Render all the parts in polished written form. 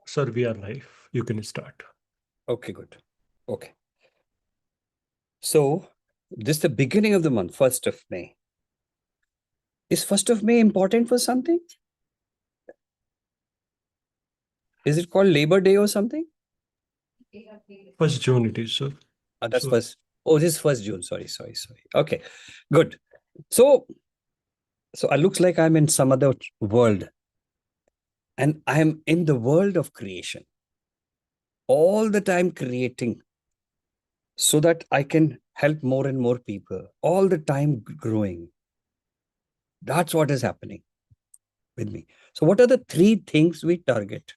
survey our life. You can start. Okay, good. Okay. So this is the beginning of the month, 1st of May. Is 1st of May important for something? Is it called Labor Day or something? 1st June it is, sir. That's So- first. Oh, this is 1st June. Sorry. Okay, good. So it looks like I'm in some other world. And I'm in the world of creation. All the time creating so that I can help more and more people. All the time growing. That's what is happening with me. So what are the 3 things we target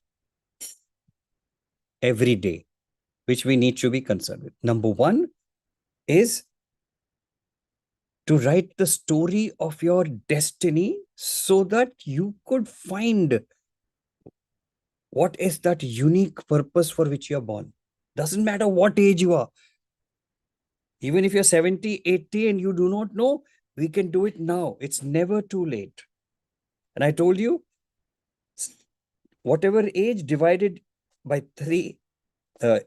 every day, which we need to be concerned with? Number 1 is to write the story of your destiny so that you could find what is that unique purpose for which you're born. Doesn't matter what age you are. Even if you're 70, 80 and you do not know, we can do it now. It's never too late. And I told you, whatever age divided by 3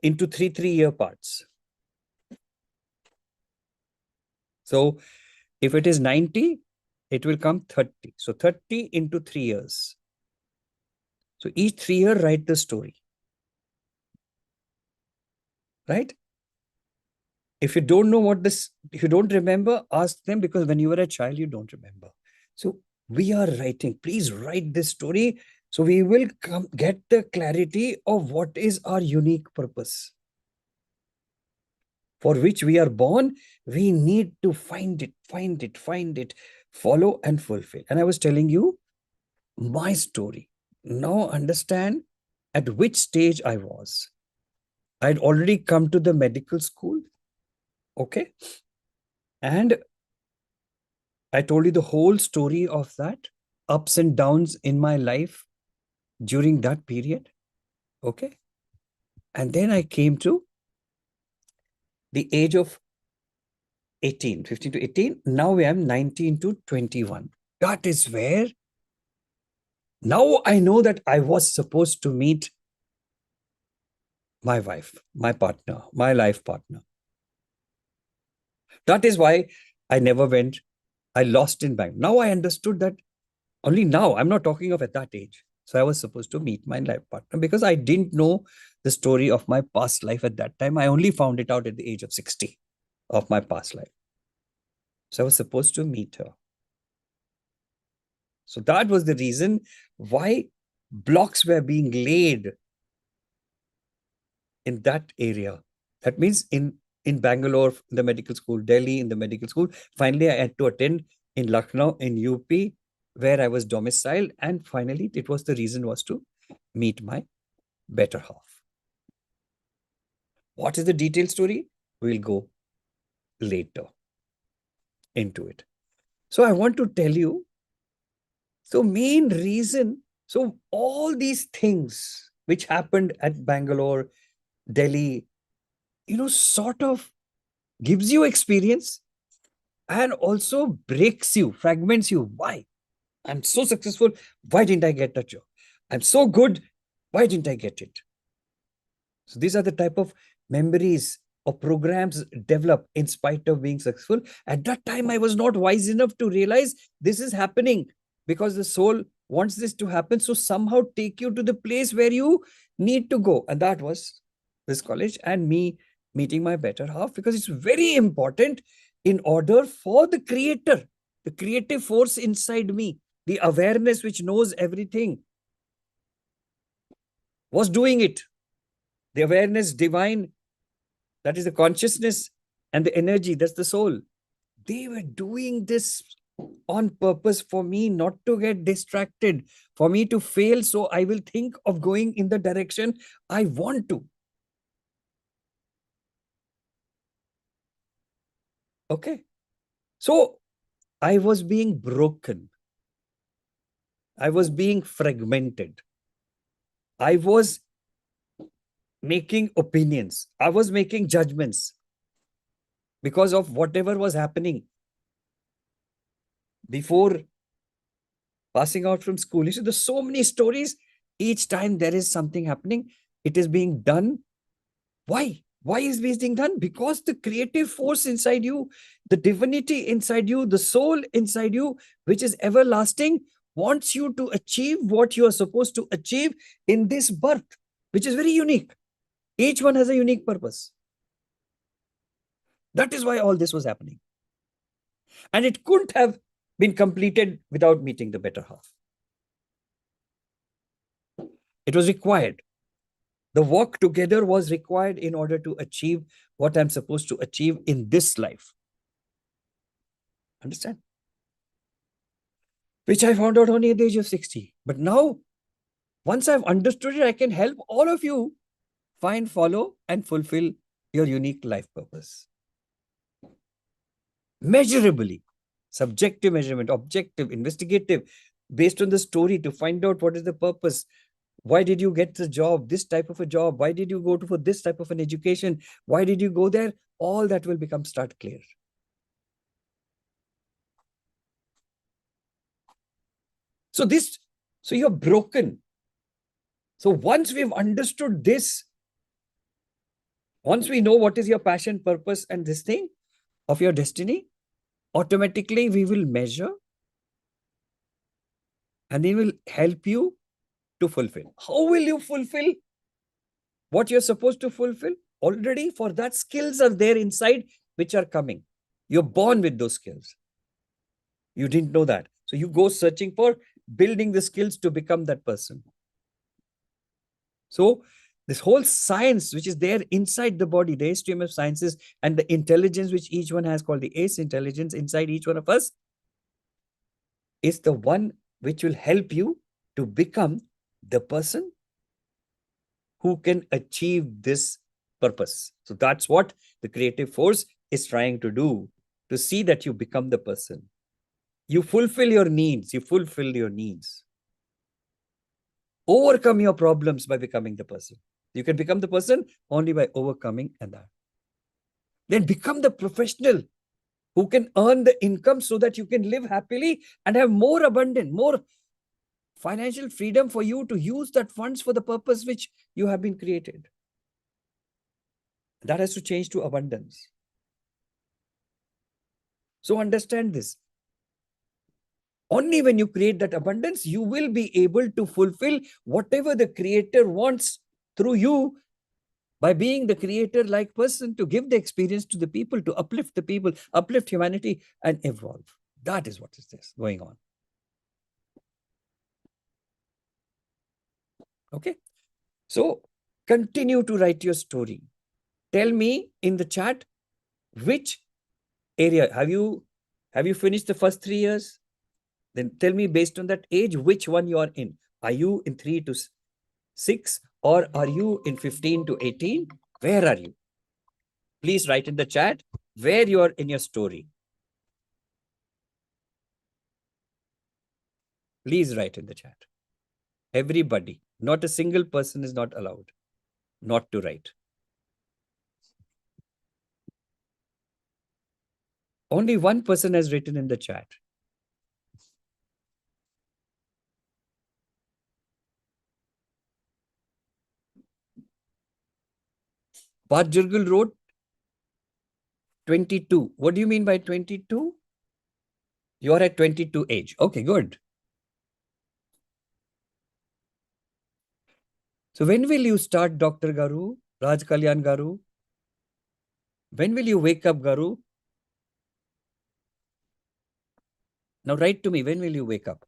into 3-3-year parts. So if it is 90, it will come 30. So 30 into 3 years. So each 3 year, write the story. Right? If you don't know if you don't remember, ask them, because when you were a child, you don't remember. So we are writing. Please write this story. So we will get the clarity of what is our unique purpose for which we are born. We need to find it, follow and fulfill. And I was telling you my story. Now understand at which stage I was. I'd already come to the medical school. Okay. And I told you the whole story of that, ups and downs in my life during that period. Okay. And then I came to the age of 18, 15 to 18. Now I am 19 to 21. That is where now I know that I was supposed to meet my wife, my partner, my life partner. That is why I never went. I lost in bank. Now I understood that only now. I'm not talking of at that age. So I was supposed to meet my life partner because I didn't know the story of my past life at that time. I only found it out at the age of 60 of my past life. So I was supposed to meet her. So that was the reason why blocks were being laid in that area. That means in Bangalore, in the medical school, Delhi, in the medical school. Finally, I had to attend in Lucknow, in UP, where I was domiciled. And finally, it was the reason was to meet my better half. What is the detailed story? We'll go later into it. So I want to tell you, so main reason, so all these things which happened at Bangalore, Delhi, sort of gives you experience and also breaks you, fragments you. Why? I'm so successful. Why didn't I get that job? I'm so good. Why didn't I get it? So these are the type of memories or programs develop in spite of being successful. At that time, I was not wise enough to realize this is happening because the soul wants this to happen. So somehow take you to the place where you need to go. And that was this college and me meeting my better half, because it's very important in order for the creator, the creative force inside me, the awareness which knows everything, was doing it. The awareness divine, that is the consciousness, and the energy, that's the soul. They were doing this on purpose for me not to get distracted, for me to fail. So I will think of going in the direction I want to. Okay. So I was being broken. I was being fragmented. I was making opinions. I was making judgments because of whatever was happening before passing out from school. You see, there's so many stories Each time there is something happening, it is being done. Why? Why is this being done? Because the creative force inside you, the divinity inside you, the soul inside you, which is everlasting, wants you to achieve what you are supposed to achieve in this birth, which is very unique. Each one has a unique purpose. That is why all this was happening. And it couldn't have been completed without meeting the better half. It was required. The work together was required in order to achieve what I'm supposed to achieve in this life. Understand? Which I found out only at the age of 60. But now, once I've understood it, I can help all of you find, follow, and fulfill your unique life purpose. Measurably, subjective measurement, objective, investigative, based on the story to find out what is the purpose. Why did you get the job, this type of a job? Why did you go for this type of an education? Why did you go there? All that will start clear. So you're broken. So once we've understood this, once we know what is your passion, purpose, and this thing of your destiny, automatically we will measure and they will help you to fulfill. How will you fulfill what you're supposed to fulfill? Already for that, skills are there inside which are coming. You're born with those skills. You didn't know that. So you go searching for building the skills to become that person. So this whole science which is there inside the body, the stream of sciences and the intelligence which each one has called the ace intelligence inside each one of us is the one which will help you to become the person who can achieve this purpose. So that's what the creative force is trying to do, to see that you become the person. You fulfill your needs. You fulfill your needs. Overcome your problems by becoming the person. You can become the person only by overcoming and that. Then become the professional who can earn the income so that you can live happily and have more abundant, more financial freedom for you to use that funds for the purpose which you have been created. That has to change to abundance. So understand this. Only when you create that abundance, you will be able to fulfill whatever the creator wants through you by being the creator-like person to give the experience to the people, to uplift the people, uplift humanity and evolve. That is what is this going on. Okay. So continue to write your story. Tell me in the chat which area have you finished the first 3 years? Then tell me based on that age, which one you are in. Are you in 3 to 6 or are you in 15 to 18? Where are you? Please write in the chat where you are in your story. Please write in the chat. Everybody, not a single person is not allowed not to write. Only one person has written in the chat. Bart Jurgel wrote 22. What do you mean by 22? You are at 22 age. Okay, good. So when will you start, Dr. Garu, Raj Kalyan Garu? When will you wake up, Garu? Now write to me, when will you wake up?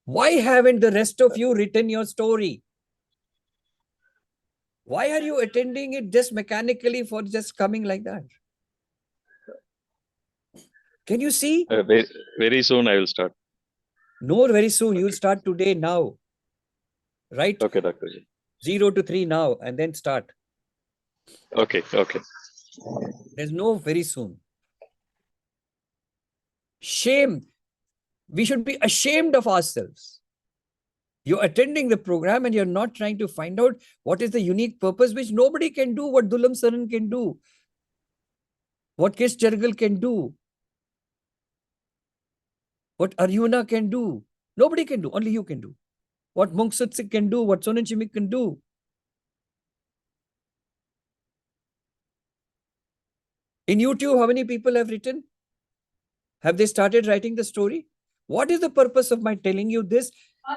Why haven't the rest of you written your story? Why are you attending it just mechanically for just coming like that? Can you see? Very, very soon I will start. No, very soon. You'll start today, now. Right? Okay, Dr. 0 to 3 now and then start. Okay, okay. There's no very soon. Shame. We should be ashamed of ourselves. You're attending the program and you're not trying to find out what is the unique purpose which nobody can do, what Dulam Saran can do, what Kish Jargal can do, what Arjuna can do. Nobody can do, only you can do. what Mongolian can do, what Sonen Chimik can do. In YouTube, how many people have written? Have they started writing the story? What is the purpose of my telling you this?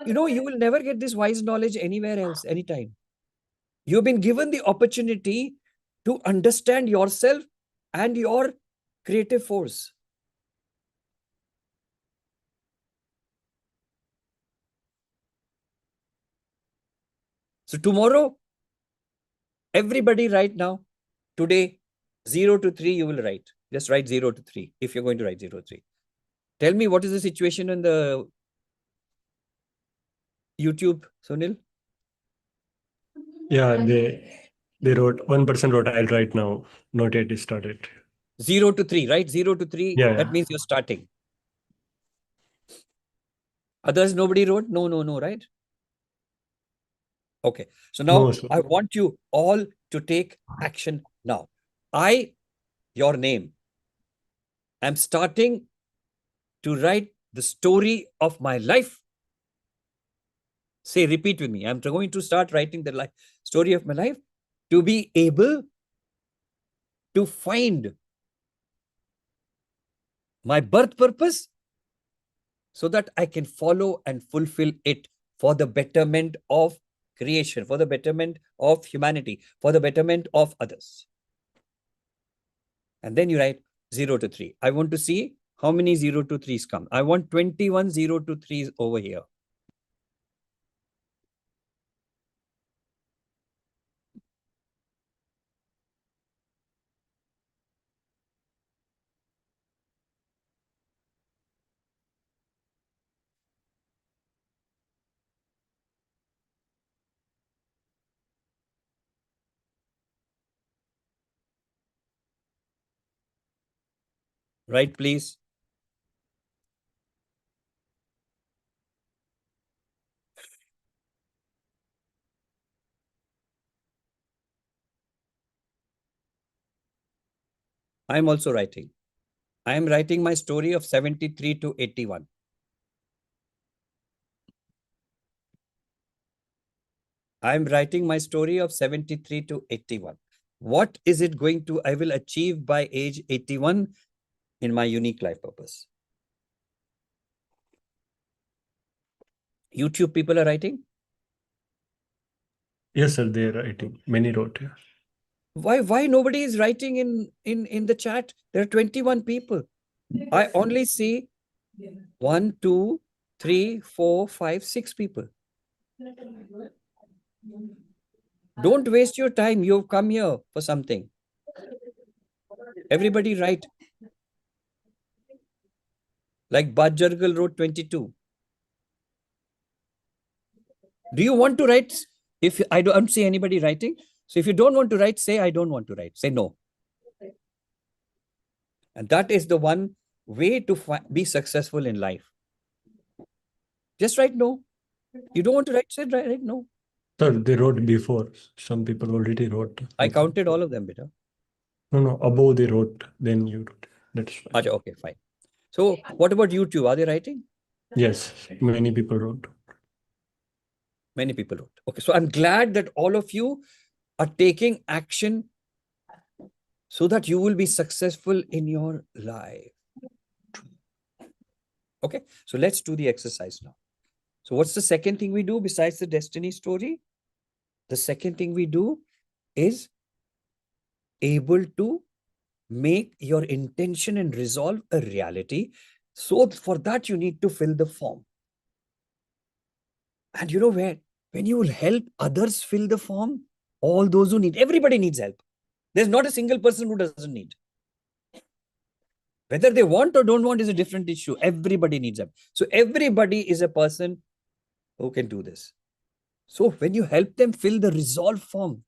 You know, you will never get this wise knowledge anywhere else, anytime. You've been given the opportunity to understand yourself and your creative force. So tomorrow, everybody write now. Today, 0 to 3, you will write. Just write 0 to 3 if you're going to write 0 to 3. Tell me what is the situation in the YouTube, Sunil? Yeah, they wrote, one person wrote, I'll write now. Not yet started. 0 to 3, right? 0 to 3, Yeah. that means you're starting. Others, nobody wrote? No, right? Okay. So now No, sir. I want you all to take action now. Your name, I'm starting to write the story of my life. Say, repeat with me. I'm going to start writing the story of my life to be able to find my birth purpose so that I can follow and fulfill it for the betterment of creation, for the betterment of humanity, for the betterment of others. And then you write 0 to 3. I want to see how many 0 to 3s come. I want 21 0 to 3s over here. Right, please. I'm also writing. I am writing my story of 73 to 81. I'm writing my story of 73 to 81. What is it going to, I will achieve by age 81 in my unique life purpose? YouTube people are writing? Yes, sir, they're writing. Many wrote, yeah. Why nobody is writing in the chat? There are 21 people. I only see 1, 2, 3, 4, 5, 6 people. Don't waste your time. You've come here for something. Everybody write. Like Bajjargal wrote 22. Do you want to write? If I don't see anybody writing, so if you don't want to write, say I don't want to write. Say no. And that is the one way to be successful in life. Just write no. You don't want to write, say write no. Sir, they wrote before. Some people already wrote. I counted all of them, beta. No, above they wrote, then you wrote. That's fine. Okay, fine. So what about YouTube? Are they writing? Yes, many people wrote. Many people wrote. Okay, so I'm glad that all of you are taking action so that you will be successful in your life. Okay, so let's do the exercise now. So what's the second thing we do besides the destiny story? The second thing we do is able to make your intention and resolve a reality. So for that, you need to fill the form. And you know where? When you will help others fill the form, all those who need, everybody needs help. There's not a single person who doesn't need. Whether they want or don't want is a different issue. Everybody needs help. So everybody is a person who can do this. So when you help them fill the resolve form,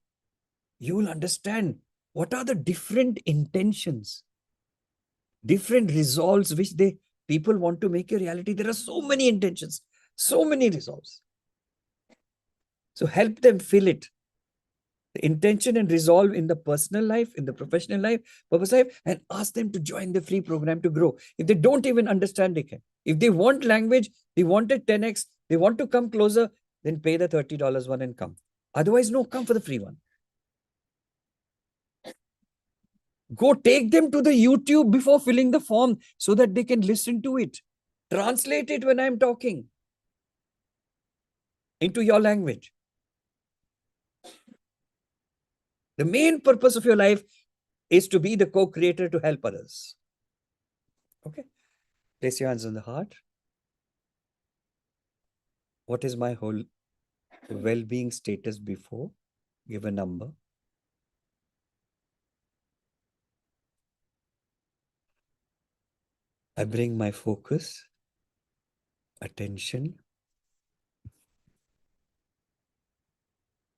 you will understand what are the different intentions, different resolves which people want to make a reality. There are so many intentions, so many resolves. So help them fill it. The intention and resolve in the personal life, in the professional life, purpose life, and ask them to join the free program to grow. If they don't even understand, they can. If they want language, they want a 10x, they want to come closer, then pay the $30 one and come. Otherwise, no, come for the free one. Go take them to the YouTube before filling the form so that they can listen to it. Translate it when I'm talking into your language. The main purpose of your life is to be the co-creator to help others. Okay. Place your hands on the heart. What is my whole well-being status before? Give a number. I bring my focus, attention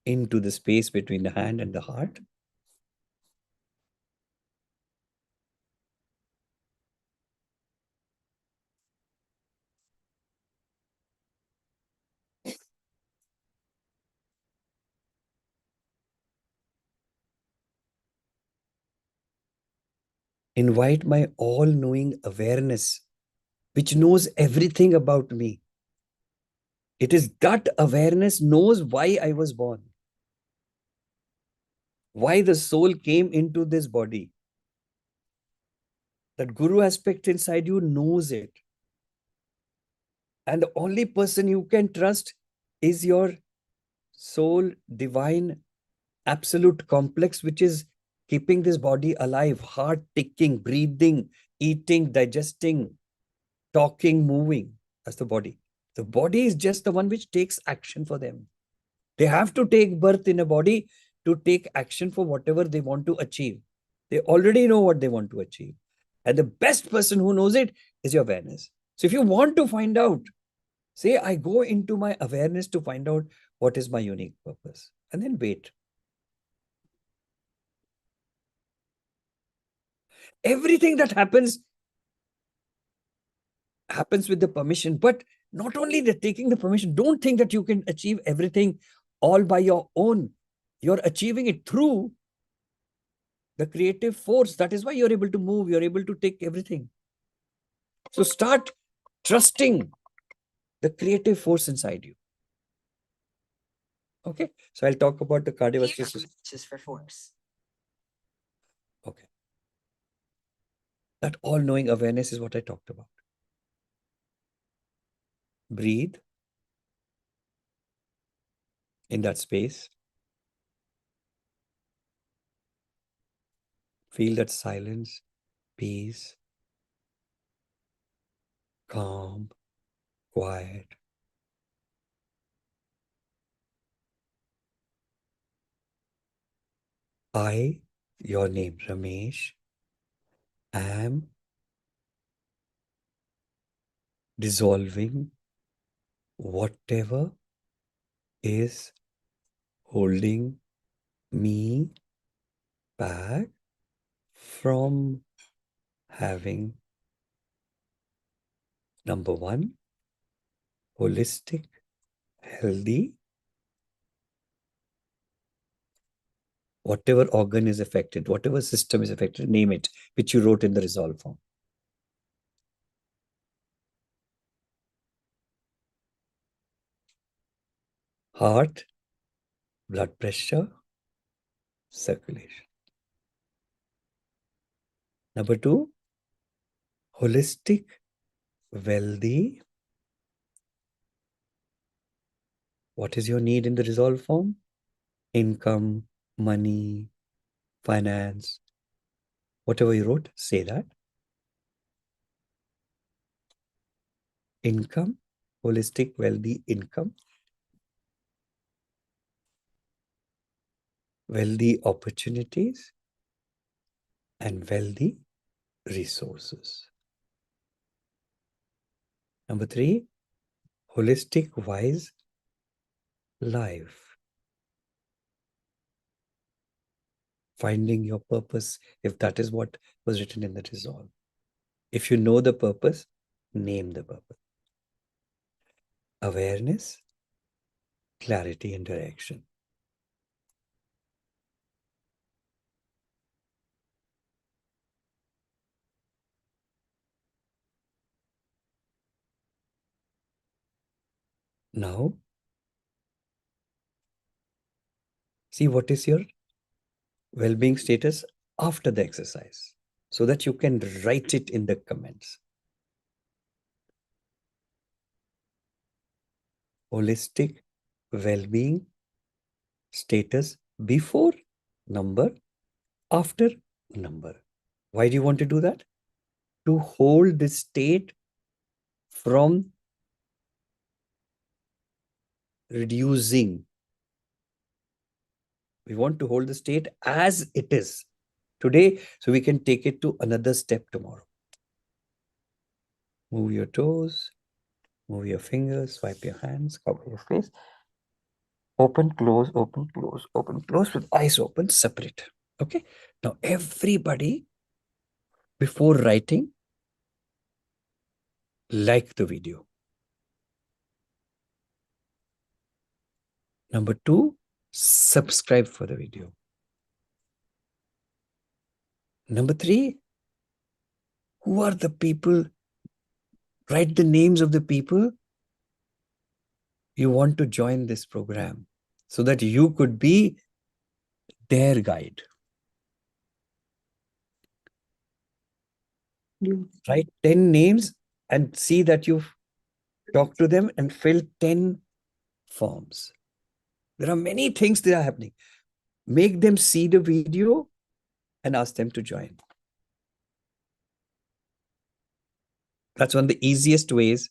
into the space between the hand and the heart. Invite my all-knowing awareness, which knows everything about me. It is that awareness knows why I was born, why the soul came into this body. That guru aspect inside you knows it. And the only person you can trust is your soul, divine, absolute complex, which is keeping this body alive, heart ticking, breathing, eating, digesting, talking, moving. That's the body. The body is just the one which takes action for them. They have to take birth in a body to take action for whatever they want to achieve. They already know what they want to achieve. And the best person who knows it is your awareness. So if you want to find out, say, I go into my awareness to find out what is my unique purpose. And then wait. Everything that happens with the permission. But not only the taking the permission, don't think that you can achieve everything all by your own. You're achieving it through the creative force. That is why you're able to move. You're able to take everything. So start trusting the creative force inside you. Okay. So I'll talk about the cardiovascular system. Just for force. Okay. That all-knowing awareness is what I talked about. Breathe in that space. Feel that silence, peace, calm, quiet. I, your name, Ramesh, am dissolving whatever is holding me back from having, number one, holistic, healthy, whatever organ is affected, whatever system is affected, name it, which you wrote in the resolve form. Heart, blood pressure, circulation. Number two, holistic, wealthy. What is your need in the resolve form? Income, money, finance, whatever you wrote, say that. Income, holistic, wealthy income, wealthy opportunities, and wealthy resources. Number three, holistic, wise life. Finding your purpose, if that is what was written in the resolve. If you know the purpose, name the purpose. Awareness, clarity, and direction. Now, See what is your well-being status after the exercise so that you can write it in the comments. Holistic well-being status before number, after number. Why do you want to do that? To hold the state from reducing. We want to hold the state as it is today so we can take it to another step tomorrow. Move your toes, move your fingers, swipe your hands, cover your face. Open, close, open, close, open, close with eyes open, separate. Okay. Now, everybody, before writing, like the video. Number 2, subscribe for the video. Number 3, who are the people? Write the names of the people you want to join this program so that you could be their guide. Write 10 names and see that you've talked to them and fill 10 forms. There are many things that are happening. Make them see the video and ask them to join. That's one of the easiest ways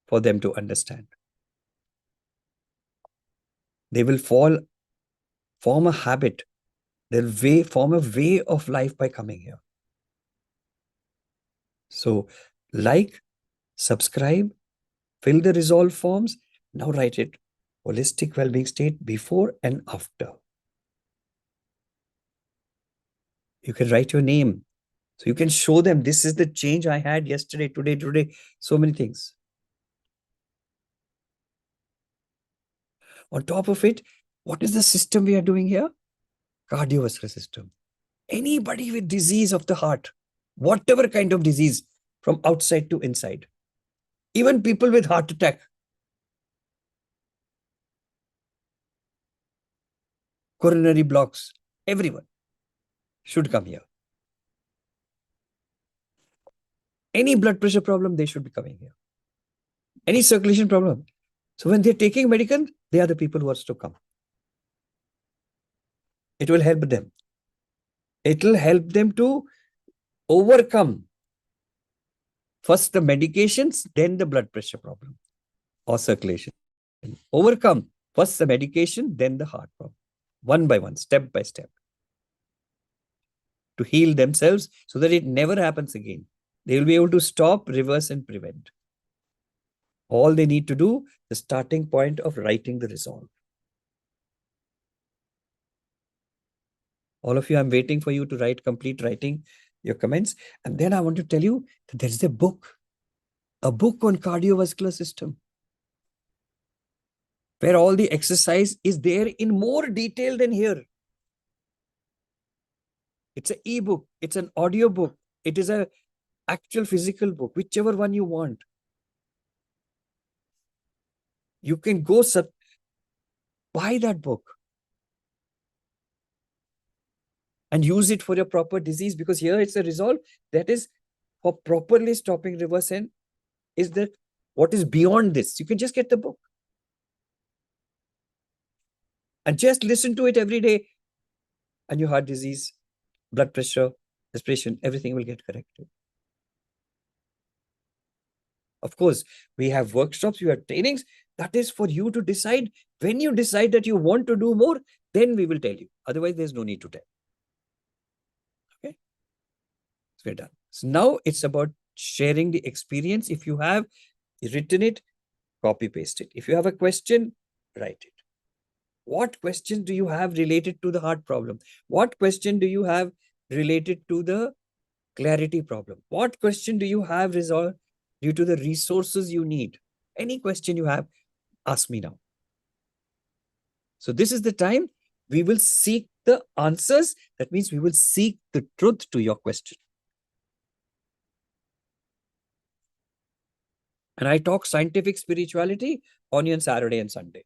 for them to understand. They will form a habit. They'll form a way of life by coming here. So, like, subscribe, fill the resolve forms. Now write it. Holistic well-being state before and after. You can write your name. So you can show them, this is the change I had yesterday, today, so many things. On top of it, what is the system we are doing here? Cardiovascular system. Anybody with disease of the heart, whatever kind of disease, from outside to inside. Even people with heart attack. Coronary blocks, everyone should come here. Any blood pressure problem, they should be coming here. Any circulation problem. So when they're taking medicine, they are the people who are to come. It will help them. It will help them to overcome first the medications, then the blood pressure problem or circulation. Overcome first the medication, then the heart problem. One by one, step by step. To heal themselves so that it never happens again. They will be able to stop, reverse, and prevent. All they need to do, the starting point of writing the resolve. All of you, I'm waiting for you to complete writing your comments. And then I want to tell you that there's a book on cardiovascular system, where all the exercise is there in more detail than here. It's an e-book, it's an audio book, it is an actual physical book, whichever one you want. You can go buy that book and use it for your proper disease, because here it's a resolve that is for properly stopping reverse and is that what is beyond this. You can just get the book and just listen to it every day, and your heart disease, blood pressure, respiration, everything will get corrected. Of course, we have workshops, we have trainings. That is for you to decide. When you decide that you want to do more, then we will tell you. Otherwise, there's no need to tell. Okay? So we're done. So now it's about sharing the experience. If you have written it, copy paste it. If you have a question, write it. What question do you have related to the heart problem? What question do you have related to the clarity problem? What question do you have resolved due to the resources you need? Any question you have, ask me now. So this is the time we will seek the answers. That means we will seek the truth to your question. And I talk scientific spirituality only on Saturday and Sunday.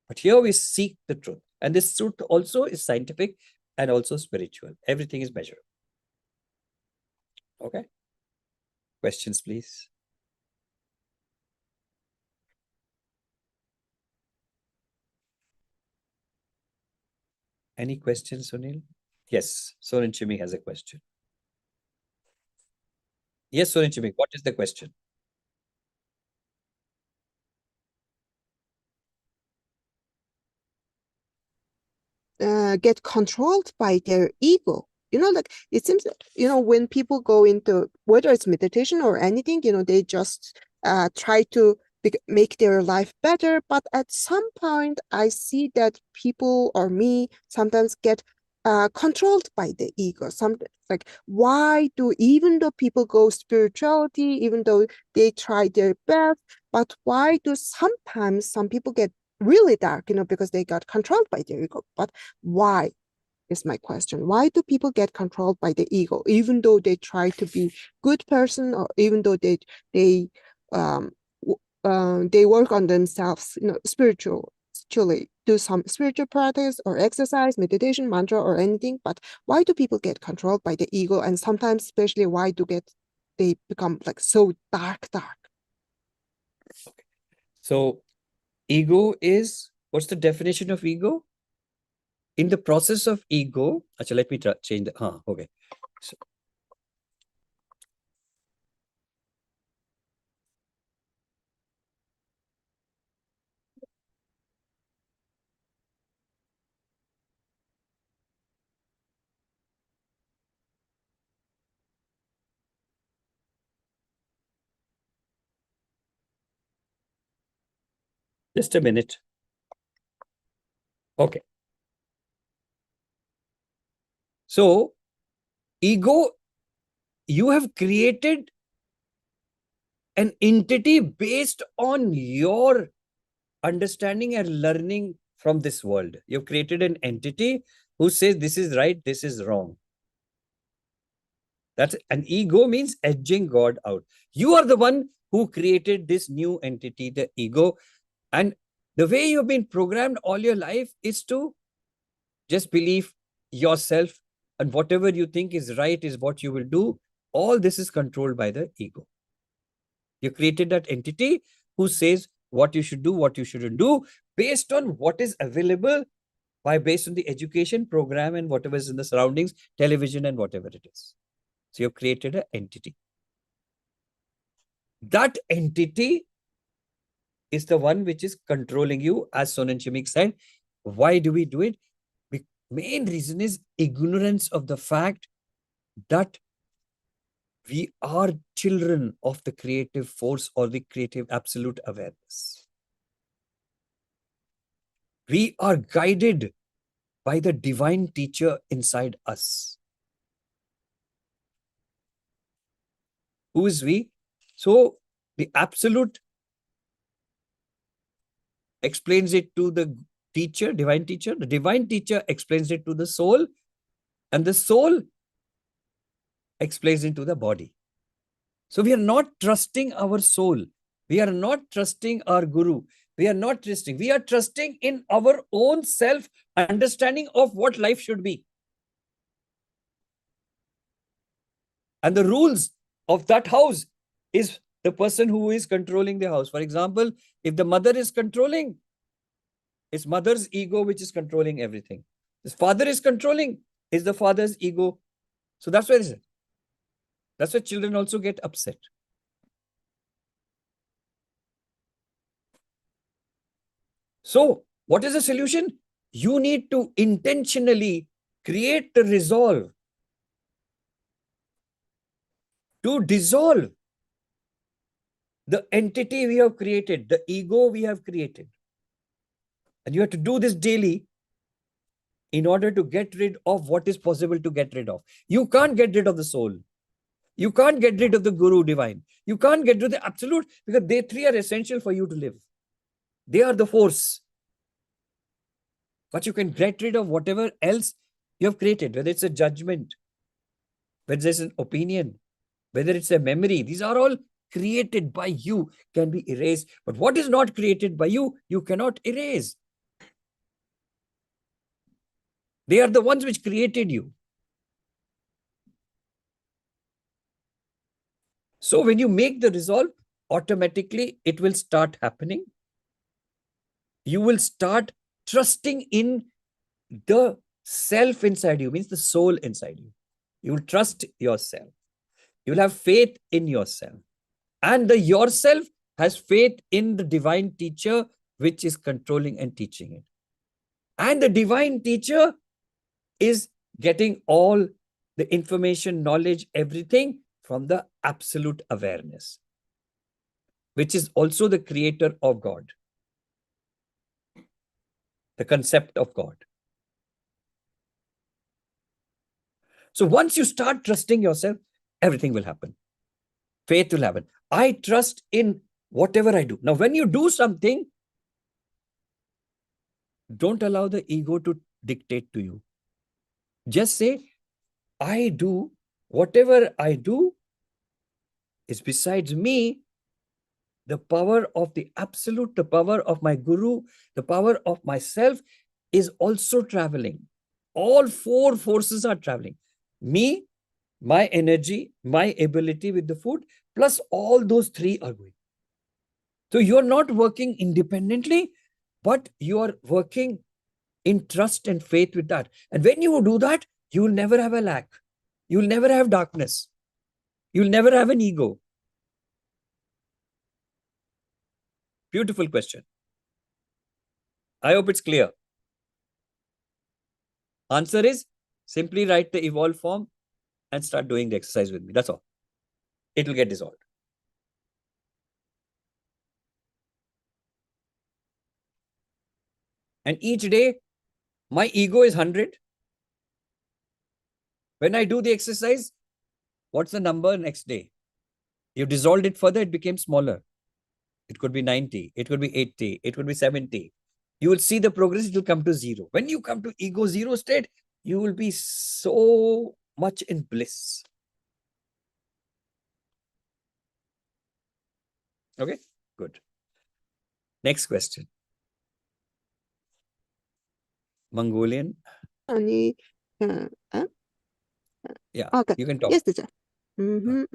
But here we seek the truth. And this truth also is scientific and also spiritual. Everything is measurable. Okay. Questions, please. Any questions, Sunil? Yes, Soren Chimi has a question. Yes, Soren Chimi, what is the question? Get controlled by their ego. Like it seems that, when people go into, whether it's meditation or anything, they just try to make their life better. But at some point, I see that people or me sometimes get controlled by the ego. Like, why do, even though people go spirituality, even though they try their best, but why do sometimes some people get really dark, because they got controlled by their ego? But why is my question. Why do people get controlled by the ego, even though they try to be good person, or even though they work on themselves, spiritually, do some spiritual practice or exercise, meditation, mantra, or anything? But why do people get controlled by the ego? And sometimes, especially, why they become like so dark? So ego is, what's the definition of ego? In the process of ego, actually, let me change the, okay. So, just a minute. Okay. So, ego, you have created an entity based on your understanding and learning from this world. You've created an entity who says this is right, this is wrong. That's an ego means edging God out. You are the one who created this new entity, the ego. And the way you've been programmed all your life is to just believe yourself, and whatever you think is right is what you will do. All this is controlled by the ego. You created that entity who says what you should do, what you shouldn't do, based on what is available, based on the education program and whatever is in the surroundings, television and whatever it is. So you've created an entity. That entity is the one which is controlling you, as Sonen Chimik said. Why do we do it? The main reason is ignorance of the fact that we are children of the creative force or the creative absolute awareness. We are guided by the divine teacher inside us. Who is we? So the absolute explains it to the teacher, divine teacher. The divine teacher explains it to the soul, and the soul explains it to the body. So we are not trusting our soul. We are not trusting our guru. We are not trusting. We are trusting in our own self understanding of what life should be. And the rules of that house is the person who is controlling the house. For example, if the mother is controlling, it's mother's ego which is controlling everything. If father is controlling, it's the father's ego. So that's why it is. That's why children also get upset. So what is the solution? You need to intentionally create the resolve to dissolve the entity we have created, the ego we have created. And you have to do this daily in order to get rid of what is possible to get rid of. You can't get rid of the soul. You can't get rid of the guru divine. You can't get rid of the absolute, because they three are essential for you to live. They are the force. But you can get rid of whatever else you have created, whether it's a judgment, whether it's an opinion, whether it's a memory. These are all created by you, can be erased. But what is not created by you, you cannot erase. They are the ones which created you. So when you make the resolve, automatically it will start happening. You will start trusting in the self inside you, means the soul inside you. You will trust yourself. You will have faith in yourself. And the yourself has faith in the divine teacher, which is controlling and teaching it. And the divine teacher is getting all the information, knowledge, everything from the absolute awareness, which is also the creator of God, the concept of God. So once you start trusting yourself, everything will happen. Faith will happen. I trust in whatever I do. Now, when you do something, don't allow the ego to dictate to you. Just say, I do, whatever I do is besides me, the power of the absolute, the power of my guru, the power of myself is also traveling. All four forces are traveling. Me, my energy, my ability with the food, plus all those three are going. So you're not working independently, but you are working in trust and faith with that. And when you do that, you will never have a lack. You will never have darkness. You will never have an ego. Beautiful question. I hope it's clear. Answer is simply write the evolve form and start doing the exercise with me. That's all. It will get dissolved. And each day, my ego is 100. When I do the exercise, what's the number next day? You dissolved it further, it became smaller. It could be 90, it could be 80, it could be 70. You will see the progress, it will come to 0. When you come to ego 0 state, you will be so much in bliss. Okay, good. Next question. Mongolian. 아니, Yeah, okay. you can talk. Yes, teacher. Who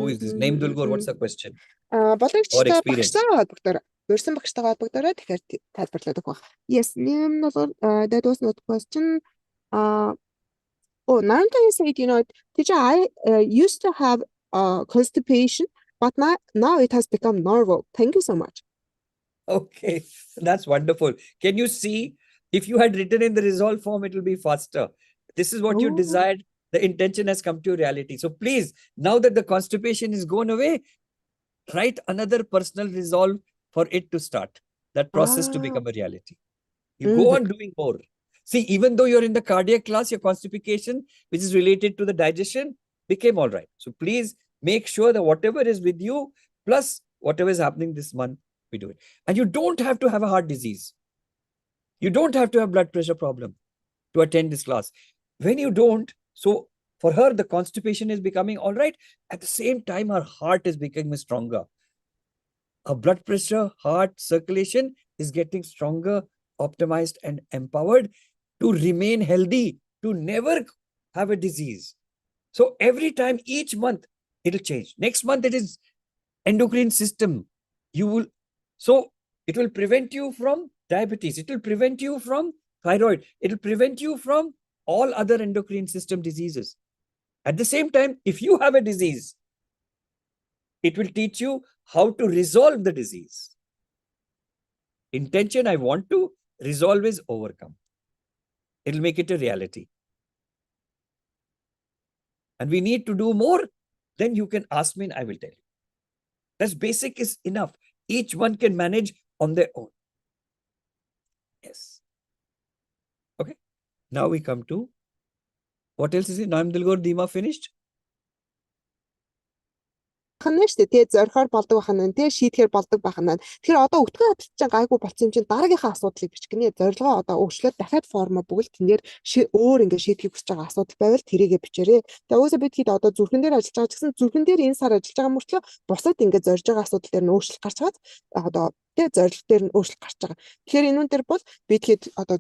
is this? Name Dulgor, what's the question? Бодлогчтой experience. багштай холбогдоор урьсан багштайгаа холбогдоор тэгэхээр тайлбарлаад өгөх. Yes, name that was not question. Narendra said, teacher, I used to have constipation, but now it has become normal. Thank you so much. Okay, that's wonderful. Can you see, if you had written in the resolve form, it will be faster. This is what you desired. The intention has come to reality. So please, now that the constipation is gone away, write another personal resolve for it to start, that process to become a reality. You go on doing more. See, even though you're in the cardiac class, your constipation, which is related to the digestion, became all right. So please make sure that whatever is with you, plus whatever is happening this month, we do it. And you don't have to have a heart disease. You don't have to have blood pressure problem to attend this class. When you don't, so for her, the constipation is becoming all right. At the same time, her heart is becoming stronger. Her blood pressure, heart, circulation is getting stronger, optimized and empowered to remain healthy, to never have a disease. So every time, each month, it'll change. Next month, it is endocrine system. So it will prevent you from diabetes. It will prevent you from thyroid. It will prevent you from all other endocrine system diseases. At the same time, if you have a disease, it will teach you how to resolve the disease. Intention, I want to, resolve is overcome. It'll make it a reality. And we need to do more. Then you can ask me and I will tell you. That's basic is enough. Each one can manage on their own. Yes. Okay. Now we come to, what else is it? Naam Dilgor Dima finished? Ханаа штэ тий зорхоор болдог бахана тий шийтгэр болдог бахана. Тэгэхээр одоо өгтгөө хатч чинь гайгүй болсон юм чинь дараагийнхаа асуудлыг бичих гинэ. Зорилгоо одоо өгчлөөд дахиад форма бүгд тэнээр өөр ингэ шийтгэх хүсэж байгаа асуудал байвал тэрийгэ бичээрэй. Тэгээ уусаа бид хэд одоо зүрхэн дээр ажиллаж байгаа ч гэсэн зүрхэн дээр энэ сар ажиллаж байгаа мөртлөө бусад ингэ зорж байгаа асуудал дээр нь өөрчлөлт гарч чад одоо тий зорилго дээр нь өөрчлөлт гарч байгаа. Тэгэхээр энүүн дээр бол бид хэд одоо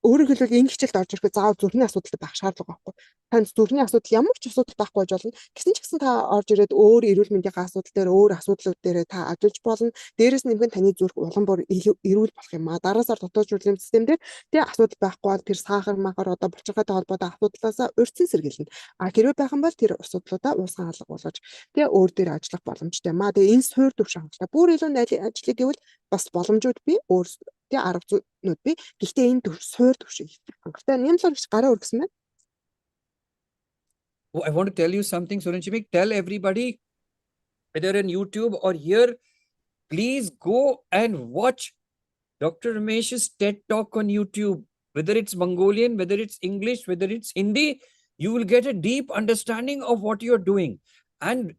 өөрөөр хэлбэл энэ хичээлд орж ирэхэд заавал зүрхний асуудал байх шаардлага байхгүй. Танд зүрхний асуудал ямар ч асуудал байхгүй байж болно. Гэсэн ч гэсэн та орж ирээд өөр эрүүл мэндийн асуудал дээр өөр асуудлууд дээр та ажиллаж болно. Дээрээс нэмхэн таны зүрх улам бүр эрүүл болох юм а. Дараасаар дотоод шүлжлэм систем дээр тэр асуудал байхгүй бол тэр сахар махар одоо булчирхайтай холбоотой асуудлаасаа урьдчилан сэргийлнэ. А хэрвээ байх юм бол тэр асуудлуудаа уусган алга болгож тэгээ өөр дээр ажиллах боломжтой маа. Тэгээ энэ суурь төвш хангалттай. Бүр илүү ажлыг гэвэл бас боломжууд би өөр тэгээ арга зүйнүүд би. Гэхдээ энэ суурь төвш хангалттай нэмэлт гараа өргөсөн байна. Oh, I want to tell you something, Suranjimik. Tell everybody, whether on YouTube or here, please go and watch Dr. Ramesh's TED Talk on YouTube. Whether it's Mongolian, whether it's English, whether it's Hindi, you will get a deep understanding of what you're doing. And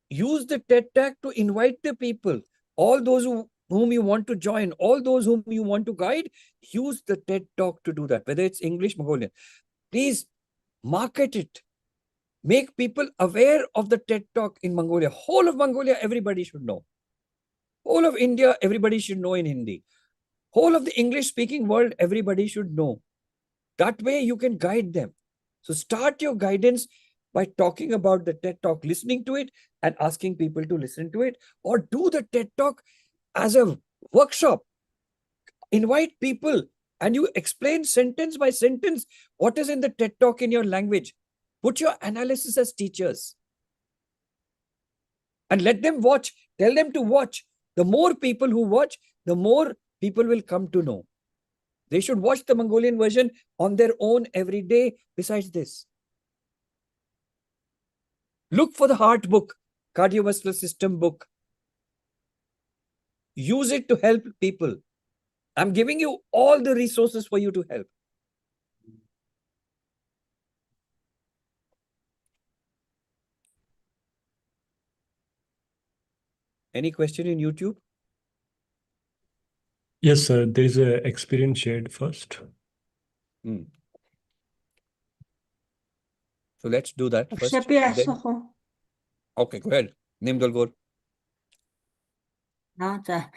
use the TED Talk to invite the people. All those whom you want to join, all those whom you want to guide, use the TED Talk to do that. Whether it's English, Mongolian. Please market it. Make people aware of the TED Talk in Mongolia. Whole of Mongolia, everybody should know. Whole of India, everybody should know in Hindi. Whole of the English-speaking world, everybody should know. That way you can guide them. So start your guidance by talking about the TED Talk, listening to it and asking people to listen to it, or do the TED Talk as a workshop. Invite people and you explain sentence by sentence what is in the TED Talk in your language. Put your analysis as teachers and let them watch. Tell them to watch. The more people who watch, the more people will come to know. They should watch the Mongolian version on their own every day besides this. Look for the heart book, cardiovascular system book. Use it to help people. I'm giving you all the resources for you to help. Any question in YouTube? Yes, sir. There is a experience shared first. So let's do that first. Actually, би Then- асуух уу? Okay, go ahead. Name Dolgor. За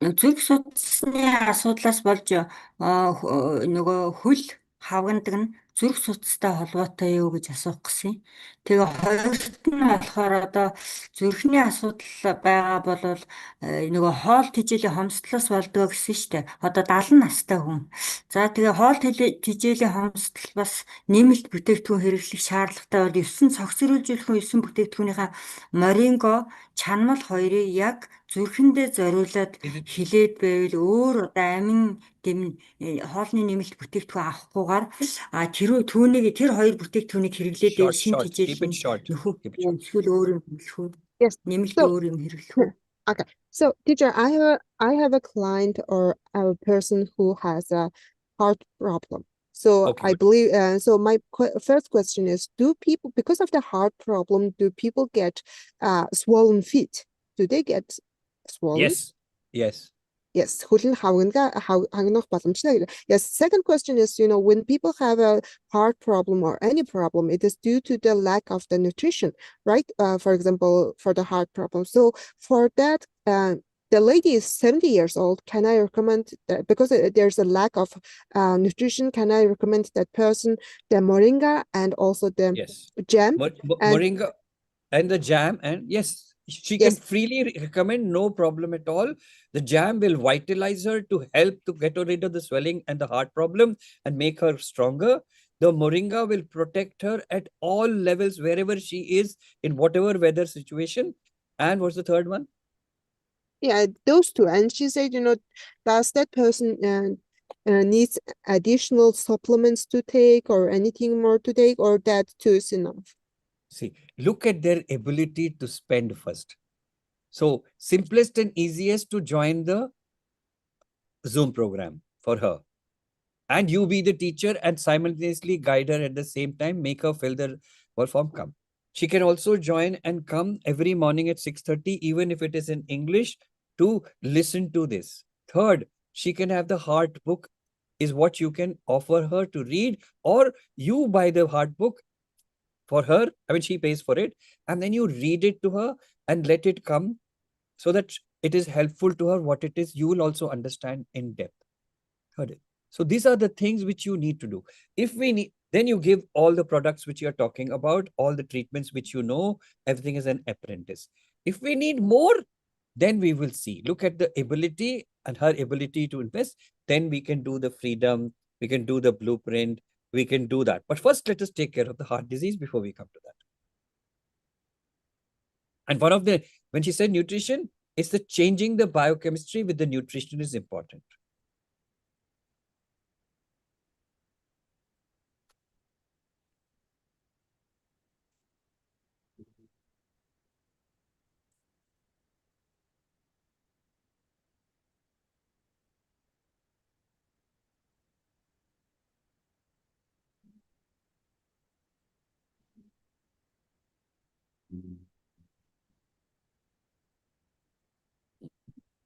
зүрх судасны асуудлаас болж нөгөө хөл хавгандаг нь зүрх судастай холбоотой юу гэж асуух гэсэн. Тэгээ хоёрт нь болохоор одоо зүрхний асуудал байгаа бол нөгөө хоол тэжээлийн хомсдлоос болдог гэсэн шүү дээ. Одоо 70 настай хүн. За тэгээ хоол тэжээлийн хомсдол бас нэмэлт бүтээгдэхүүн хэрэглэх шаардлагатай бол 9 цогцрүүлжүүлэх 9 бүтээгдэхүүнийхээ моринго, чанмал хоёрыг яг зүрхэндээ зориулаад хилээд байвал өөр одоо амин хоолны нэмэлт бүтээгдэхүүн авахгүйгээр тэр хоёр бүтээгдэхүүнийг хэрэглээд Short, шин short. Keep it short. нөхөх Keep it short. эсвэл өөр юм хэлэх үү? Yes. Нэмэлт So- өөр юм хэрэглэх үү? Okay, so teacher, I have a client or a person who has a heart problem. So Okay, I good. believe, so my first question is, do people, because of the heart problem, do people get swollen feet? Do they get swollen? Yes. Yes. Yes, хөлн хагнах боломжтой гэдэг. Yes, second question is, when people have a heart problem or any problem, it is due to the lack of the nutrition, right? For example, for the heart problem. So for that, the lady is 70 years old. Can I recommend that, because there's a lack of nutrition, can I recommend that person the moringa and also the Yes. jam? and- Moringa and the jam, and yes, she Yes. can freely recommend, no problem at all. The jam will vitalize her to help to get rid of the swelling and the heart problem and make her stronger. The moringa will protect her at all levels, wherever she is, in whatever weather situation. And what's the third one? Yeah, those two. And she said, does that person needs additional supplements to take or anything more to take, or that too is enough? See, look at their ability to spend first. So simplest and easiest to join the Zoom program for her. And you be the teacher and simultaneously guide her at the same time, make her fill the form, come. She can also join and come every morning at 6:30, even if it is in English, to listen to this. Third, she can have the heart book, is what you can offer her to read, or you buy the heart book for her. I mean, she pays for it, and then you read it to her and let it come so that it is helpful to her what it is. You will also understand in depth. Heard it. So these are the things which you need to do. If we need, then you give all the products which you're talking about, all the treatments which you know, everything is an apprentice. If we need more, then we will see. Look at the ability and her ability to invest. Then we can do the freedom, we can do the blueprint, we can do that. But first, let us take care of the heart disease before we come to that. And one of the, when she said nutrition, it's the changing the biochemistry with the nutrition is important.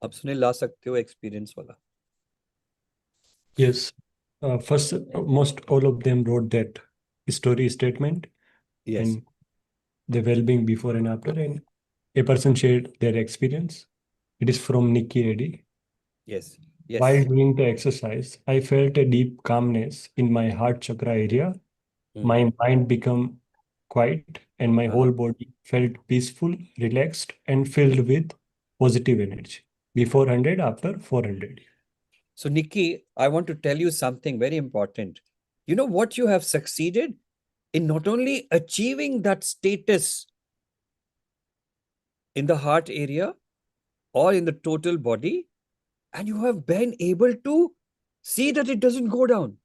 अब सुनील ला सकते हो experience वाला. Yes. First, most all of them wrote that story statement Yes. and the well-being before and after, and a person shared their experience. It is from Nikki Reddy. Yes. Yes. While doing the exercise, I felt a deep calmness in my heart chakra area. My mind became quiet and my whole body felt peaceful, relaxed, and filled with positive energy. Before 100, after 400. So, Nikki, I want to tell you something very important. You know what you have succeeded in not only achieving that status in the heart area or in the total body, and you have been able to see that it doesn't go down.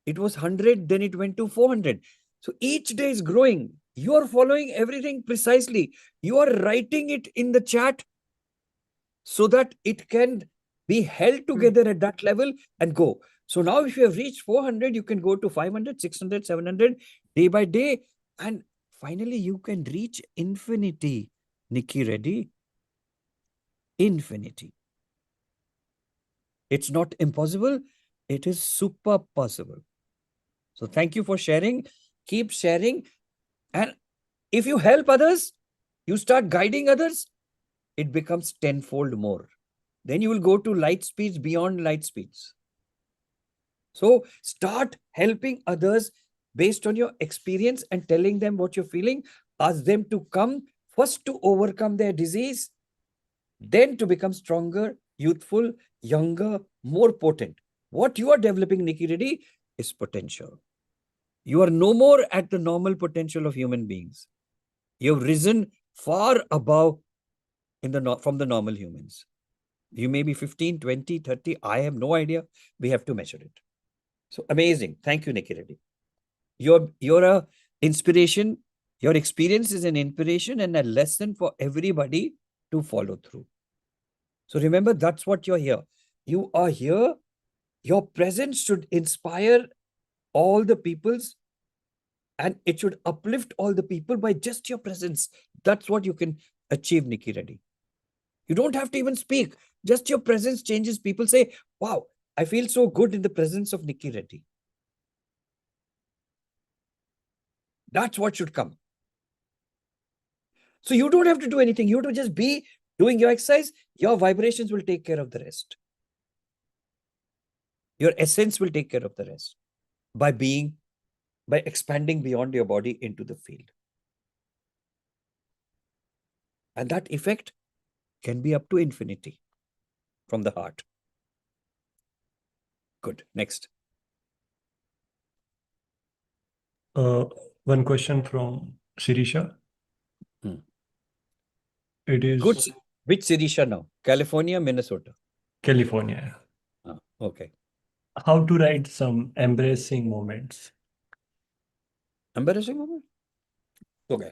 It was 100, then it went to 400. So each day is growing. You are following everything precisely. You are writing it in the chat so that it can be held together at that level and go. So now if you have reached 400, you can go to 500, 600, 700 day by day. And finally, you can reach infinity. Nikki Reddy, infinity. It's not impossible. It is super possible. So thank you for sharing. Keep sharing. And if you help others, you start guiding others, it becomes tenfold more. Then you will go to light speeds beyond light speeds. So start helping others based on your experience and telling them what you're feeling. Ask them to come first to overcome their disease, then to become stronger, youthful, younger, more potent. What you are developing, Nikki Reddy, is potential. You are no more at the normal potential of human beings. You have risen far above from the normal humans. You may be 15, 20, 30. I have no idea. We have to measure it. So amazing. Thank you, Nikki Reddy. You're a inspiration. Your experience is an inspiration and a lesson for everybody to follow through. So remember, that's what you're here. You are here. Your presence should inspire all the peoples, and it should uplift all the people by just your presence. That's what you can achieve, Nikki Reddy. You don't have to even speak. Just your presence changes. People say, wow, I feel so good in the presence of Nikki Reddy. That's what should come. So you don't have to do anything. You have to just be doing your exercise. Your vibrations will take care of the rest. Your essence will take care of the rest by expanding beyond your body into the field. And that effect can be up to infinity from the heart. Good. Next. One question from Sirisha. It is good. Which Sirisha now? California, Minnesota? California. Okay. How to write some embarrassing moments? Embarrassing moment? Okay.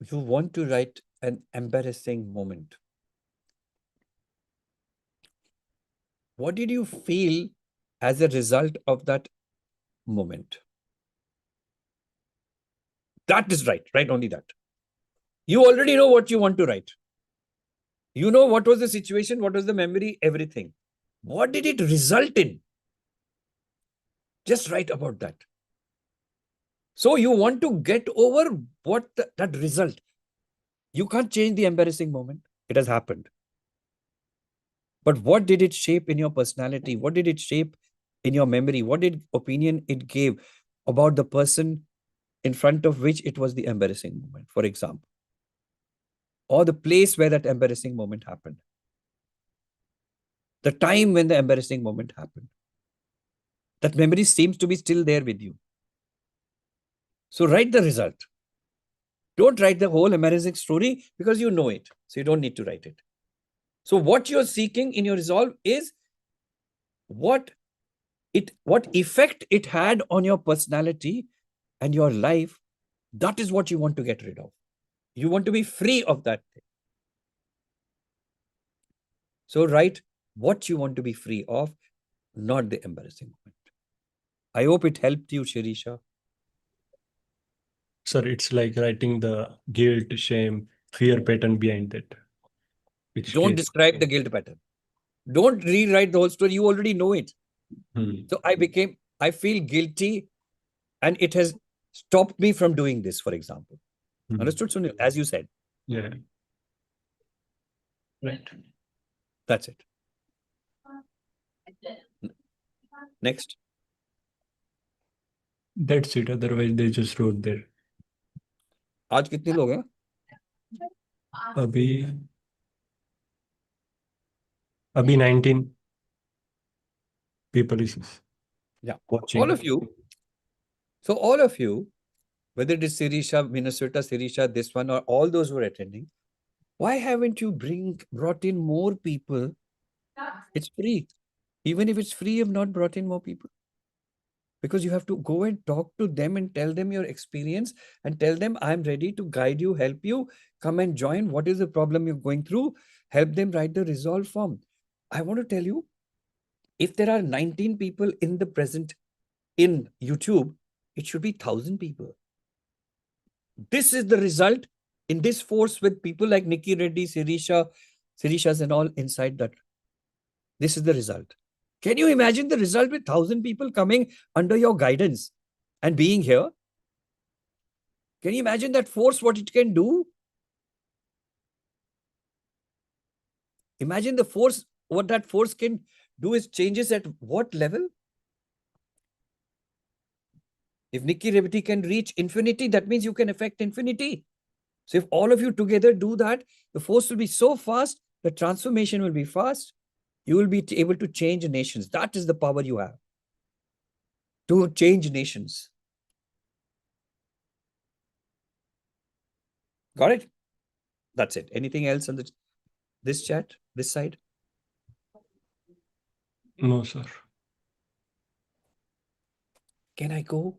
You want to write an embarrassing moment. What did you feel as a result of that moment? That is right. Write only that. You already know what you want to write. You know what was the situation, what was the memory, everything. What did it result in? Just write about that. So you want to get over that result. You can't change the embarrassing moment. It has happened. But what did it shape in your personality? What did it shape in your memory? What did opinion it gave about the person in front of which it was the embarrassing moment, for example, or the place where that embarrassing moment happened, the time when the embarrassing moment happened? That memory seems to be still there with you. So write the result. Don't write the whole embarrassing story because you know it. So you don't need to write it. So what you're seeking in your resolve is what effect it had on your personality and your life. That is what you want to get rid of. You want to be free of that thing. So write what you want to be free of, not the embarrassing moment. I hope it helped you, Shirisha. Sir, it's like writing the guilt, shame, fear pattern behind that. Don't describe the guilt pattern. Don't rewrite the whole story. You already know it. So I feel guilty and it has stopped me from doing this, for example. Understood, Sunil? As you said. Yeah. Right. That's it. Next. That's it. Otherwise, they just wrote there. आज कितने लोग हैं? अभी 19 people is watching. All of you. So all of you, whether it is Sirisha, Minnesota, Sirisha, this one, or all those who are attending, why haven't you brought in more people? It's free. Even if it's free, you've not brought in more people. Because you have to go and talk to them and tell them your experience and tell them, I'm ready to guide you, help you, come and join. What is the problem you're going through? Help them write the resolve form. I want to tell you, if there are 19 people in the present in YouTube, it should be 1,000 people. This is the result in this force with people like Nikki Reddy, Sirishas and all inside that. This is the result. Can you imagine the result with 1,000 people coming under your guidance and being here? Can you imagine that force, what it can do? Imagine the force, what that force can do is changes at what level? If Nikki Reddy can reach infinity, that means you can affect infinity. So if all of you together do that, the force will be so fast, the transformation will be fast. You will be able to change nations. That is the power you have to change nations. Got it? That's it. Anything else on this chat, this side? No, sir. Can I go?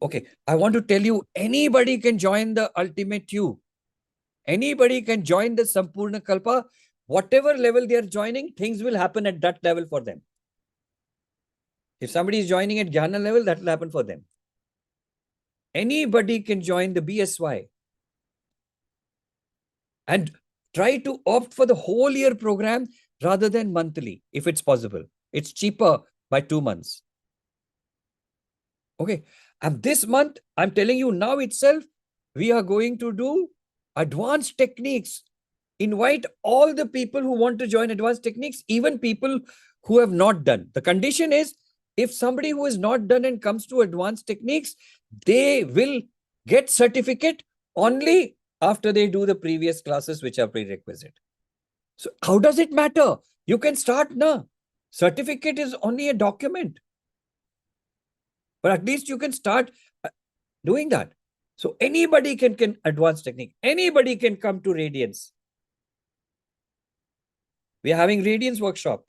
Okay. I want to tell you, anybody can join the ultimate you. Anybody can join the Sampurna Kalpa. Whatever level they are joining, things will happen at that level for them. If somebody is joining at Jnana level, that will happen for them. Anybody can join the BSY and try to opt for the whole year program rather than monthly, if it's possible. It's cheaper by 2 months. Okay. And this month, I'm telling you now itself, we are going to do advanced techniques. Invite all the people who want to join advanced techniques, even people who have not done. The condition is, if somebody who has not done and comes to advanced techniques, they will get certificate only after they do the previous classes, which are prerequisite. So how does it matter? You can start now. Certificate is only a document. But at least you can start doing that. So anybody can advance technique. Anybody can come to Radiance. We are having Radiance workshop.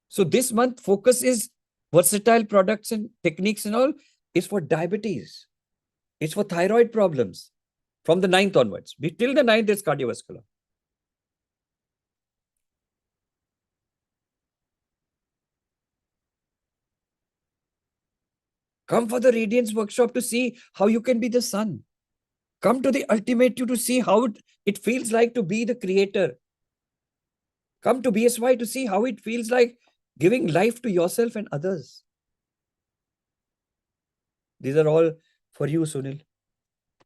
So this month focus is versatile products and techniques and all is for diabetes. It's for thyroid problems from the 9th onwards. Till the 9th is cardiovascular. Come for the Radiance workshop to see how you can be the sun. Come to the ultimate you to see how it feels like to be the creator. Come to BSY to see how it feels like giving life to yourself and others. These are all for you, Sunil.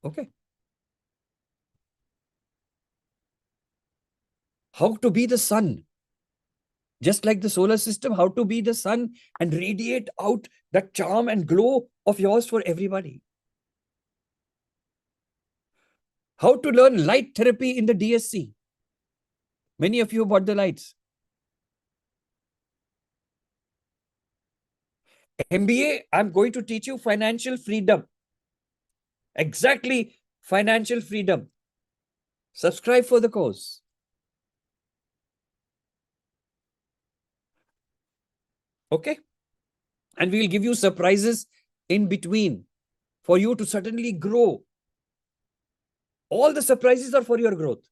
Okay. how to be the sun. Just like the solar system, how to be the sun and radiate out that charm and glow of yours for everybody. How to learn light therapy in the DSC. Many of you bought the lights. MBA, I'm going to teach you financial freedom. Exactly, financial freedom. Subscribe for the course. Okay? And we'll give you surprises in between for you to certainly grow. All the surprises are for your growth.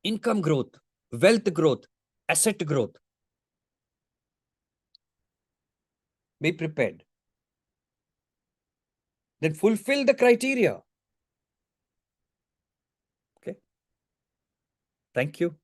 Income growth, wealth growth, asset growth. Be prepared. Then fulfill the criteria. Okay. Thank you.